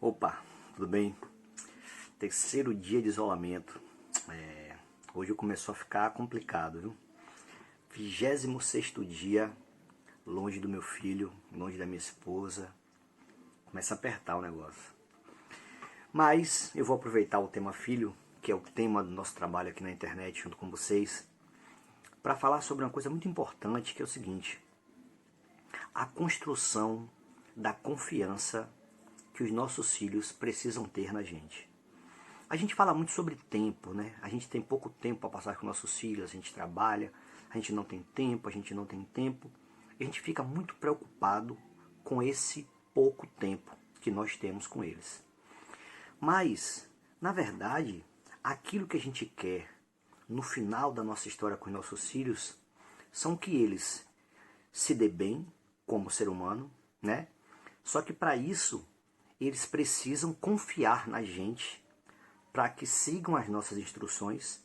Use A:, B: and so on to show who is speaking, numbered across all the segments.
A: Opa, tudo bem? Terceiro dia de isolamento. Hoje começou a ficar complicado, viu? 26º dia longe do meu filho, longe da minha esposa. Começa a apertar o negócio. Mas eu vou aproveitar o tema filho, que é o tema do nosso trabalho aqui na internet junto com vocês, para falar sobre uma coisa muito importante, que é o seguinte: a construção da confiança que os nossos filhos precisam ter na gente. A gente fala muito sobre tempo, né? A gente tem pouco tempo para passar com nossos filhos, a gente trabalha, a gente não tem tempo, e a gente fica muito preocupado com esse pouco tempo que nós temos com eles. Mas, na verdade, aquilo que a gente quer no final da nossa história com os nossos filhos são que eles se dê bem como ser humano, né? Só que para isso eles precisam confiar na gente para que sigam as nossas instruções,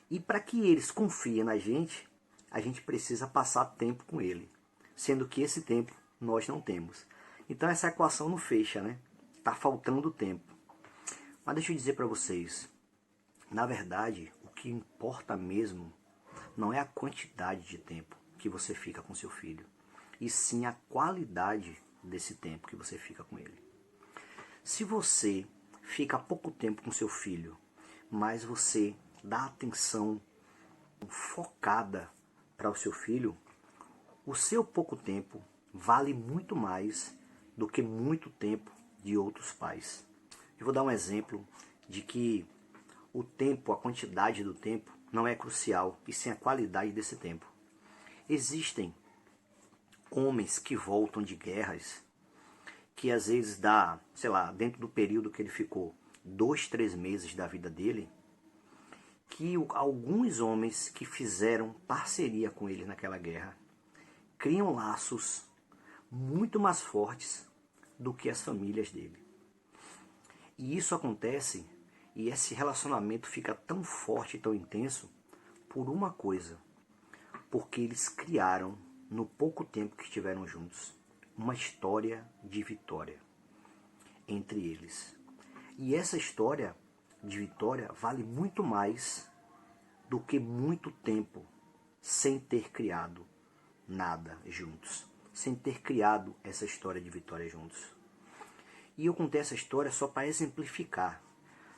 A: e para que eles confiem na gente, a gente precisa passar tempo com ele, sendo que esse tempo nós não temos. Então essa equação não fecha, né? Tá faltando tempo. Mas deixa eu dizer para vocês, na verdade, o que importa mesmo não é a quantidade de tempo que você fica com seu filho, e sim a qualidade desse tempo que você fica com ele. Se você fica pouco tempo com seu filho, mas você dá atenção focada para o seu filho, o seu pouco tempo vale muito mais do que muito tempo de outros pais. Eu vou dar um exemplo de que o tempo, a quantidade do tempo, não é crucial, e sim a qualidade desse tempo. Existem homens que voltam de guerras, que às vezes dá, sei lá, dentro do período que ele ficou, 2, 3 meses da vida dele, que alguns homens que fizeram parceria com ele naquela guerra criam laços muito mais fortes do que as famílias dele. E isso acontece, e esse relacionamento fica tão forte e tão intenso por uma coisa: porque eles criaram, no pouco tempo que estiveram juntos, uma história de vitória entre eles. E essa história de vitória vale muito mais do que muito tempo sem ter criado nada juntos, sem ter criado essa história de vitória juntos. E eu contei essa história só para exemplificar.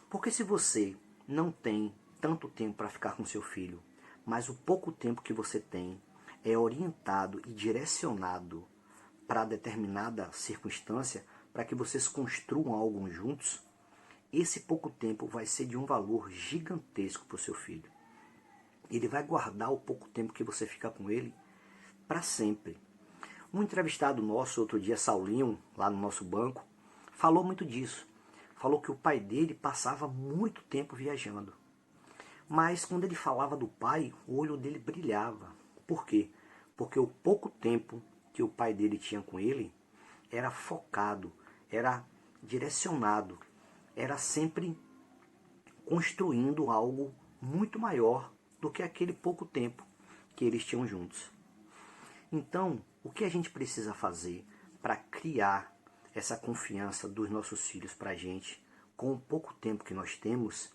A: Porque se você não tem tanto tempo para ficar com seu filho, mas o pouco tempo que você tem é orientado e direcionado para determinada circunstância, para que vocês construam algo juntos, esse pouco tempo vai ser de um valor gigantesco para o seu filho. Ele vai guardar o pouco tempo que você fica com ele para sempre. Um entrevistado nosso, outro dia, Saulinho, lá no nosso banco, falou muito disso. Falou que o pai dele passava muito tempo viajando. Mas quando ele falava do pai, o olho dele brilhava. Por quê? Porque o pouco tempo que o pai dele tinha com ele era focado, era direcionado, era sempre construindo algo muito maior do que aquele pouco tempo que eles tinham juntos. Então, o que a gente precisa fazer para criar essa confiança dos nossos filhos para a gente, com o pouco tempo que nós temos,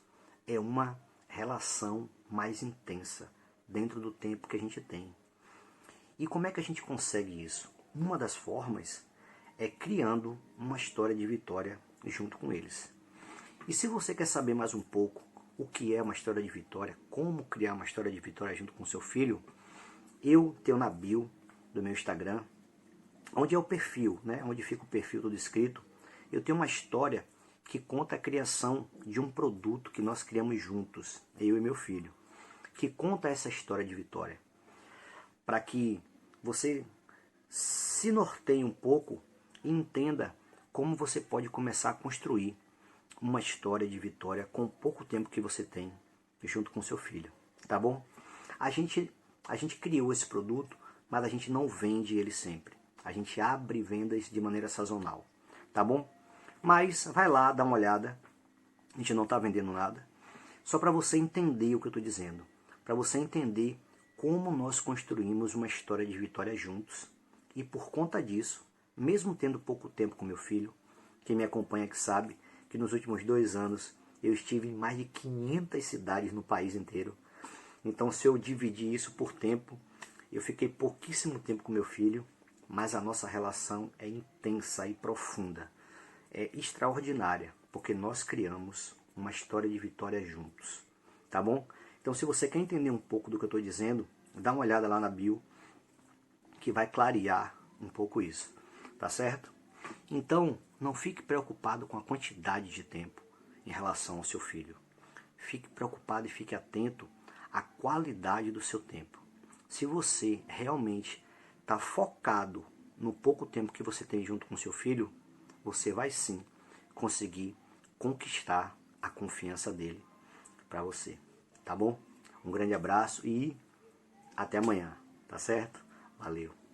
A: é uma relação mais intensa dentro do tempo que a gente tem. E como é que a gente consegue isso? Uma das formas é criando uma história de vitória junto com eles. E se você quer saber mais um pouco o que é uma história de vitória, como criar uma história de vitória junto com seu filho, eu tenho na bio do meu Instagram, onde é o perfil, né? Onde fica o perfil todo escrito, eu tenho uma história que conta a criação de um produto que nós criamos juntos, eu e meu filho, que conta essa história de vitória, para que você se norteie um pouco e entenda como você pode começar a construir uma história de vitória com o pouco tempo que você tem junto com seu filho, tá bom? A gente criou esse produto, mas a gente não vende ele sempre. A gente abre vendas de maneira sazonal, tá bom? Mas vai lá, dá uma olhada. A gente não está vendendo nada. Só para você entender o que eu estou dizendo. Para você entender como nós construímos uma história de vitória juntos. E por conta disso, mesmo tendo pouco tempo com meu filho, Quem me acompanha que sabe que nos últimos 2 anos eu estive em mais de 500 cidades no país inteiro. Então, se eu dividir isso por tempo, eu fiquei pouquíssimo tempo com meu filho, mas a nossa relação é intensa e profunda. É extraordinária, porque nós criamos uma história de vitória juntos. Tá bom? Então, se você quer entender um pouco do que eu estou dizendo, dá uma olhada lá na bio, que vai clarear um pouco isso. Tá certo? Então, não fique preocupado com a quantidade de tempo em relação ao seu filho. Fique preocupado e fique atento à qualidade do seu tempo. Se você realmente está focado no pouco tempo que você tem junto com seu filho, você vai sim conseguir conquistar a confiança dele para você. Tá bom? Um grande abraço e até amanhã. Tá certo? Valeu!